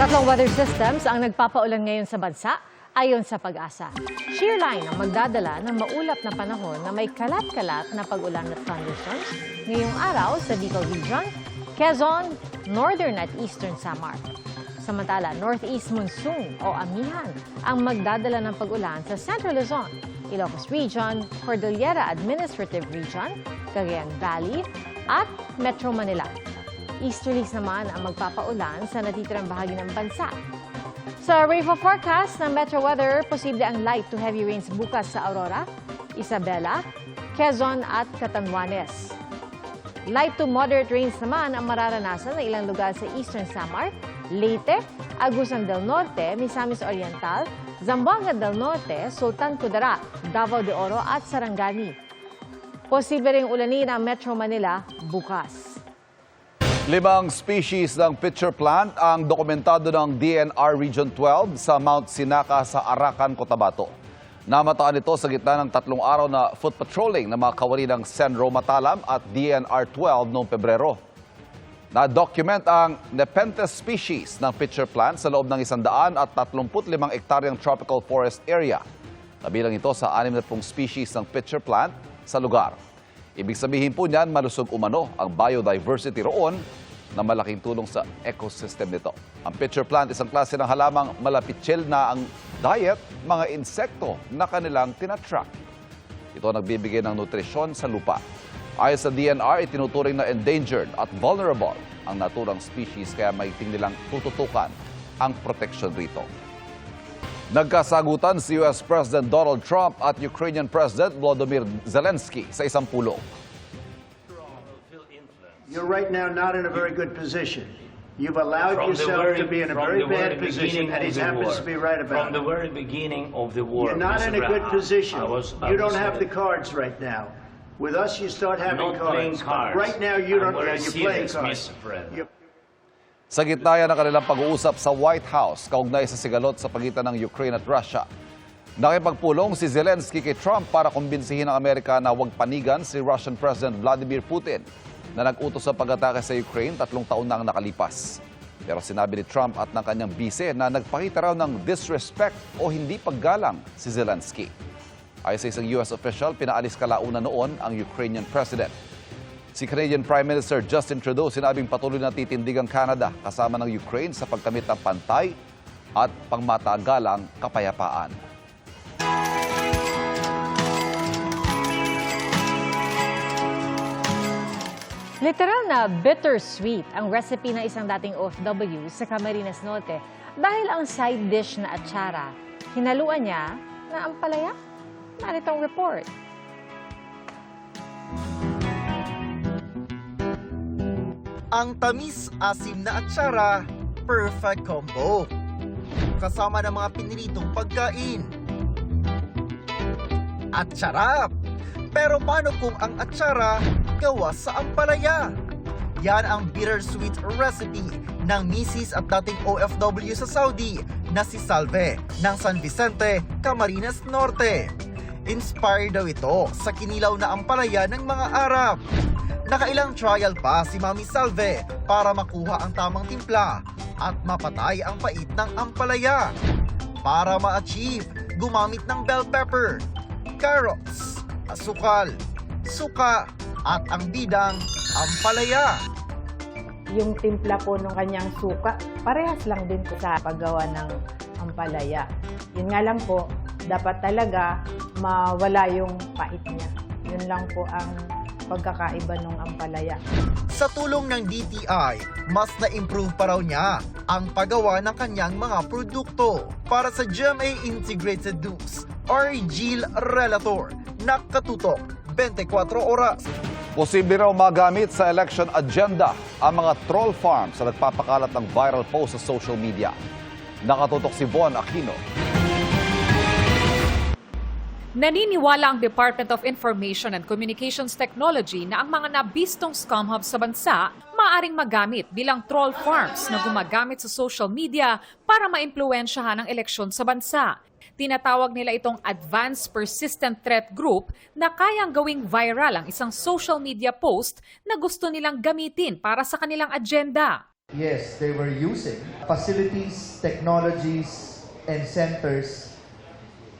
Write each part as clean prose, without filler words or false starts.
Tatlong weather systems ang nagpapaulan ngayon sa bansa ayon sa Pag-asa. Shear line ang magdadala ng maulap na panahon na may kalat-kalat na pag-ulan at thunderstorms ngayong araw sa Bicol Region, Quezon, Northern at Eastern Samar. Samantala, Northeast Monsoon o Amihan ang magdadala ng pag-ulan sa Central Luzon, Ilocos Region, Cordillera Administrative Region, Cagayan Valley at Metro Manila. Easterlies naman ang magpapaulan sa natitirang bahagi ng bansa. Sa rainfall forecast ng Metro Weather, posible ang light to heavy rains bukas sa Aurora, Isabela, Quezon at Catanduanes. Light to moderate rains naman ang mararanasan ng ilang lugar sa Eastern Samar, Leyte, Agusan del Norte, Misamis Oriental, Zamboanga del Norte, Sultan Kudarat, Davao de Oro at Sarangani. Posible ring ulanin ang Metro Manila bukas. 5 species ng pitcher plant ang dokumentado ng DNR Region 12 sa Mount Sinaca sa Arakan, Cotabato. Namataan ito sa gitna ng 3 araw na foot patrolling ng mga kawani ng Senro Matalam at DNR 12 noong Pebrero. Na-document ang Nepenthes species ng pitcher plant sa loob ng 135 ektaryang tropical forest area. Kabilang ito sa 60 species ng pitcher plant sa lugar. Ibig sabihin po niyan, malusog umano ang biodiversity roon na malaking tulong sa ecosystem nito. Ang pitcher plant isang klase ng halamang malapitsyel na ang diet, mga insekto na kanilang tinatrack. Ito nagbibigay ng nutrisyon sa lupa. Ayon sa DNR, itinuturing na endangered at vulnerable ang naturang species kaya may nilang tututukan ang proteksyon rito. Nagkasagutan si US President Donald Trump at Ukrainian President Volodymyr Zelensky sa isang pulong. You're right now not in a very good position. You've allowed yourself to be in a very bad position, and he happens to be right about it. From the very beginning of the war, You're not in a good position. You don't have the cards right now. With us, you start having cards. Right now, you don't. You're playing cards. Sa gitna yan ng kanilang pag-uusap sa White House, kaugnay sa sigalot sa pagitan ng Ukraine at Russia. Nakipagpulong si Zelensky kay Trump para kumbinsihin ng Amerika na huwag panigan si Russian President Vladimir Putin na nag-utos sa pag-atake sa Ukraine 3 taon na ang nakalipas. Pero sinabi ni Trump at ng kanyang bise na nagpakita raw ng disrespect o hindi paggalang si Zelensky. Ayon sa isang US official, pinaalis kalaunan noon ang Ukrainian President. Si Canadian Prime Minister Justin Trudeau sinabing patuloy na titindig ang Canada kasama ng Ukraine sa pagkamit ng pantay at pangmatagalang kapayapaan. Literal na bittersweet ang recipe ng isang dating OFW sa Camarines Norte dahil ang side dish na atsara, hinaluan niya na ampalaya. Narito ang report. Ang tamis-asim na atsara, perfect combo. Kasama ng mga pinilitong pagkain. At sarap! Pero paano kung ang atsara gawa sa ampalaya? Yan ang bittersweet recipe ng misis at dating OFW sa Saudi na si Salve ng San Vicente, Camarines Norte. Inspired daw ito sa kinilaw na ampalaya ng mga Arab. Nakailang trial pa si Mami Salve para makuha ang tamang timpla at mapatay ang pait ng ampalaya. Para ma-achieve, gumamit ng bell pepper, carrots, asukal, suka at ang bidang ampalaya. Yung timpla po ng kanyang suka, parehas lang din po sa paggawa ng ampalaya. Yun nga lang po, dapat talaga mawala yung pait niya. Yun lang po ang pagkakaiba ng ampalaya. Sa tulong ng DTI, mas na-improve pa raw niya ang paggawa ng kanyang mga produkto. Para sa GMA Integrated News, Gil Relator, nakatutok 24 oras. Posible raw magamit sa election agenda ang mga troll farms na nagpapakalat ng viral post sa social media. Nakatutok si Von Aquino. Naniniwala ang Department of Information and Communications Technology na ang mga nabistong scam hub sa bansa maaaring magamit bilang troll farms na gumagamit sa social media para maimpluwensyahan ang eleksyon sa bansa. Tinatawag nila itong Advanced Persistent Threat Group na kayang gawing viral ang isang social media post na gusto nilang gamitin para sa kanilang agenda. Yes, they were using facilities, technologies, and centers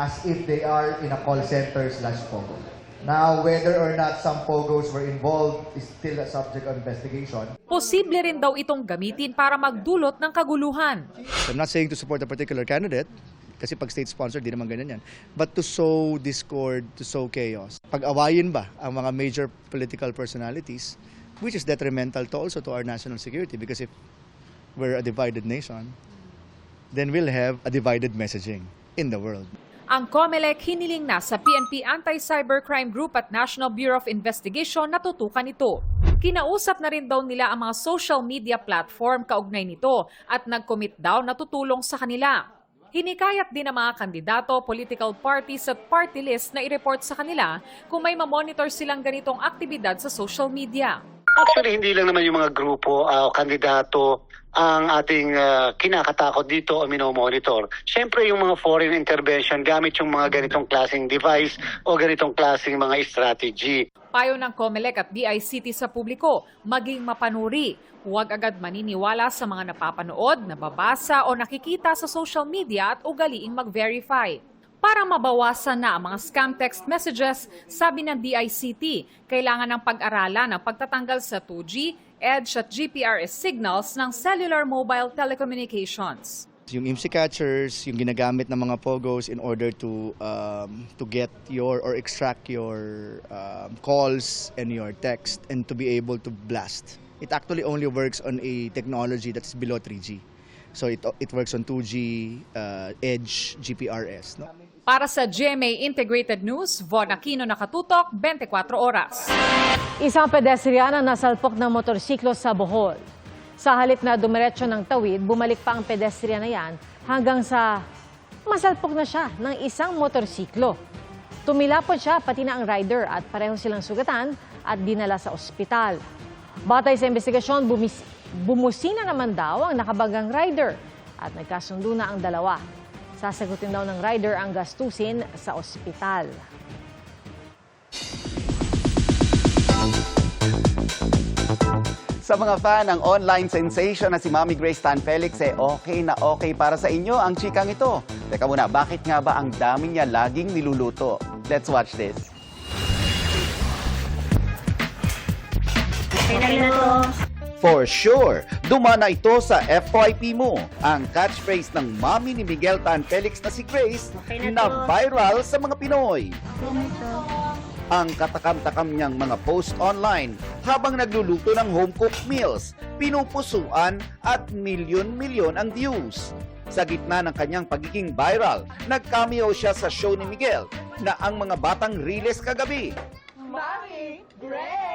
as if they are in a call center / POGO. Now, whether or not some POGOs were involved is still a subject of investigation. Posible rin daw itong gamitin para magdulot ng kaguluhan. I'm not saying to support a particular candidate, kasi pag state-sponsored, di naman ganyan yan. But to sow discord, to sow chaos. Pag-awayin ba ang mga major political personalities, which is detrimental to also to our national security, because if we're a divided nation, then we'll have a divided messaging in the world. Ang COMELEC hiniling na sa PNP Anti-Cybercrime Group at National Bureau of Investigation na tutukan ito. Kinausap na rin daw nila ang mga social media platform kaugnay nito at nag-commit daw na tutulong sa kanila. Hinikayat din ang mga kandidato, political parties at party list na i-report sa kanila kung may mamonitor silang ganitong aktibidad sa social media. Actually, hindi lang naman yung mga grupo o kandidato ang ating kinakatakot dito o minomonitor. Siyempre, yung mga foreign intervention gamit yung mga ganitong klaseng device o ganitong klaseng mga strategy. Payo ng COMELEC at DICT sa publiko, maging mapanuri. Huwag agad maniniwala sa mga napapanood, nababasa o nakikita sa social media at ugaliing mag-verify. Para mabawasan na ang mga scam text messages, sabi ng DICT, kailangan ng pag-aralan ang pagtatanggal sa 2G, EDGE at GPRS signals ng cellular mobile telecommunications. Yung IMSI catchers, yung ginagamit ng mga POGOs in order to get your or extract your calls and your text and to be able to blast. It actually only works on a technology that's below 3G. So it works on 2G, EDGE, GPRS. No? Para sa GMA Integrated News, Von Aquino, nakatutok, 24 oras. Isang pedestrian ang nasalpok ng motorsiklo sa Bohol. Sa halip na dumiretso ng tawid, bumalik pa ang pedestrian na yan hanggang sa masalpok na siya ng isang motorsiklo. Tumilapon siya pati na ang rider at pareho silang sugatan at dinala sa ospital. Batay sa investigasyon, bumusina naman daw ang nakabagang rider at nagkasundo na ang dalawa. Sasagutin daw ng rider ang gastusin sa ospital. Sa mga fan ng online sensation na si Mami Grace Tan Felix, okay na okay para sa inyo ang chikang ito. Teka muna, bakit nga ba ang dami niya laging niluluto? Let's watch this. For sure, dumana ito sa FYP mo. Ang catchphrase ng mami ni Miguel Tan Felix na si Grace na viral sa mga Pinoy. Ang katakam-takam niyang mga post online habang nagluluto ng home-cooked meals, pinupusuan at milyon-milyon ang views. Sa gitna ng kanyang pagiging viral, nag-cameo siya sa show ni Miguel na ang mga batang riles kagabi. Mami, Grace!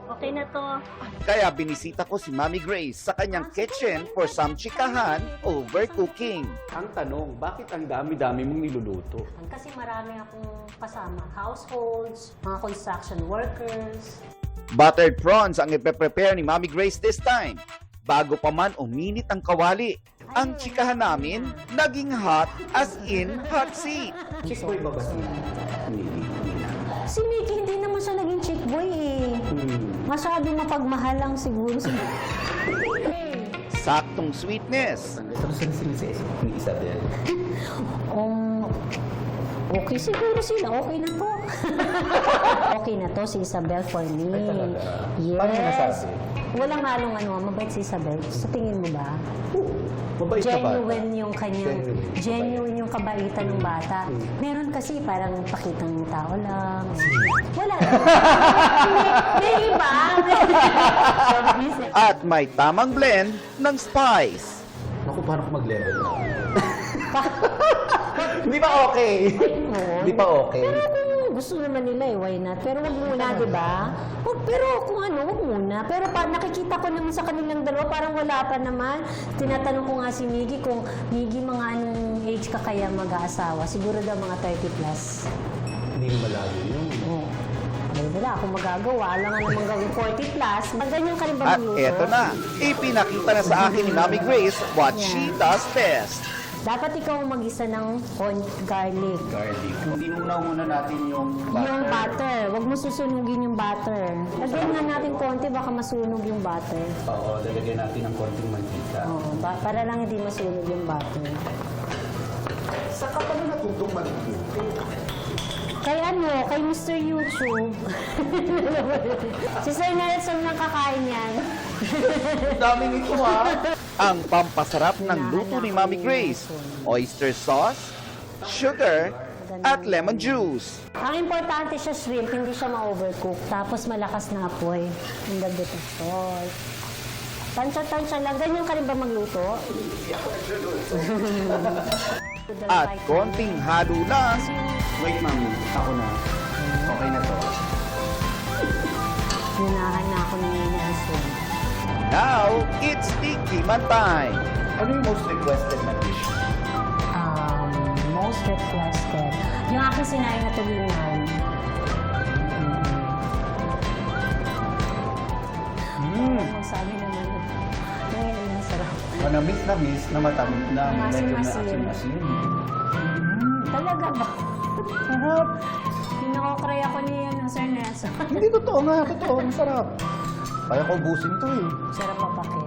Okay na to. Kaya binisita ko si Mami Grace sa kanyang kitchen for some chikahan over cooking. Ang tanong, bakit ang dami-dami mong niluluto? Kasi marami akong kasama. Households, mga construction workers. Buttered prawns ang ipe-prepare ni Mami Grace this time. Bago pa man uminit ang kawali, ang chikahan namin naging hot as in hot seat. Chick boy ba si Mickey, hindi naman siya naging chick boy eh. Masyadong mapagmahal lang siguro. Saktong sweetness. Okay siguro sila. Okay na to. Okay na to si Isabel for me. Yes. Walang halong mabait si Isabel. Sa tingin mo ba? Genuine yung kanyang, genuine yung kabaitan ng bata. Meron kasi parang pakitang tao lang. Wala. May iba. At may tamang blend ng spice. Ako, paano ko mag-level na? Di ba okay? Di ba okay? Pero kung gusto naman nila why not? Pero wag muna, di ba? Pero kung wag muna. Pero nakikita ko naman sa kanilang dalawa, parang wala pa naman. Tinatanong ko nga si Miggy kung, Miggy, mga anong age ka kaya mag-aasawa? Siguro daw mga 30 plus. Hindi malayo yun. Oo. Wala akong magagawa. Alam nga naman gawin 40 plus. Ganyan ka rin ba At eto na, ipinakita na sa akin ni Mami Grace what she does best. Dapat ikaw ang mag-isa ng garlic. Garlic. Tinunaw muna natin yung Yung butter. Huwag mo susunugin yung butter. Lagyan nga natin konti, baka masunog yung butter. Oo, lalagyan natin ng konting mantika. Oo, para lang hindi masunog yung butter. Saan ka pala natutong magluto? Kay kay Mr. YouTube. Si Sir Nelson lang kakain yan. Daming ito ha. Ang pampasarap ng luto ni Mami Grace. Oyster sauce, sugar, at lemon juice. Ang importante sa shrimp, hindi siya ma-overcook. Tapos malakas na apoy. Ang dagdag ng salt. Tansya-tansya lang. Ganyan ka rin ba magluto? At konting halo lang. Wait, Mami. Ako na. Okay na to. Hinahan na ako ni Nelson. Now, it's tikiman time. Ano yung most requested na dish? Most requested. Yung aking sinaing na tulingan. Sabi naman, yung masarap. Manamis na matamis na Masin-masin. Talaga ba? Sarap. Pinakokray ako ni Sir Nelson. Hindi, totoo nga. Totoo. Masarap. Kaya ko ubusin to eh. Sarap papakin.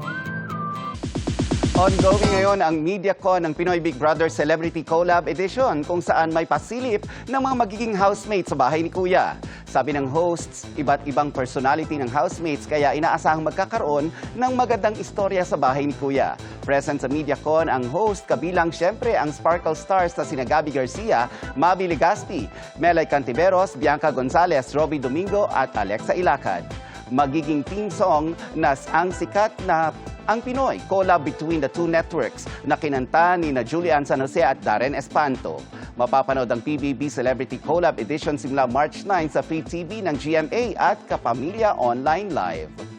Ongoing ngayon ang MediaCon ng Pinoy Big Brother Celebrity Collab Edition kung saan may pasilip ng mga magiging housemates sa bahay ni Kuya. Sabi ng hosts, iba't ibang personality ng housemates kaya inaasahang magkakaroon ng magandang istorya sa bahay ni Kuya. Present sa MediaCon ang host kabilang syempre ang Sparkle Stars na sina Gabby Garcia, Mavi Legaspi, Melay Cantiveros, Bianca Gonzalez, Robbie Domingo at Alexa Ilacad. Magiging team song na ang sikat na Ang Pinoy, collab between the two networks na kinanta ni na Julian San Jose at Darren Espanto. Mapapanood ang PBB Celebrity Collab Edition simula March 9 sa Free TV ng GMA at Kapamilya Online Live.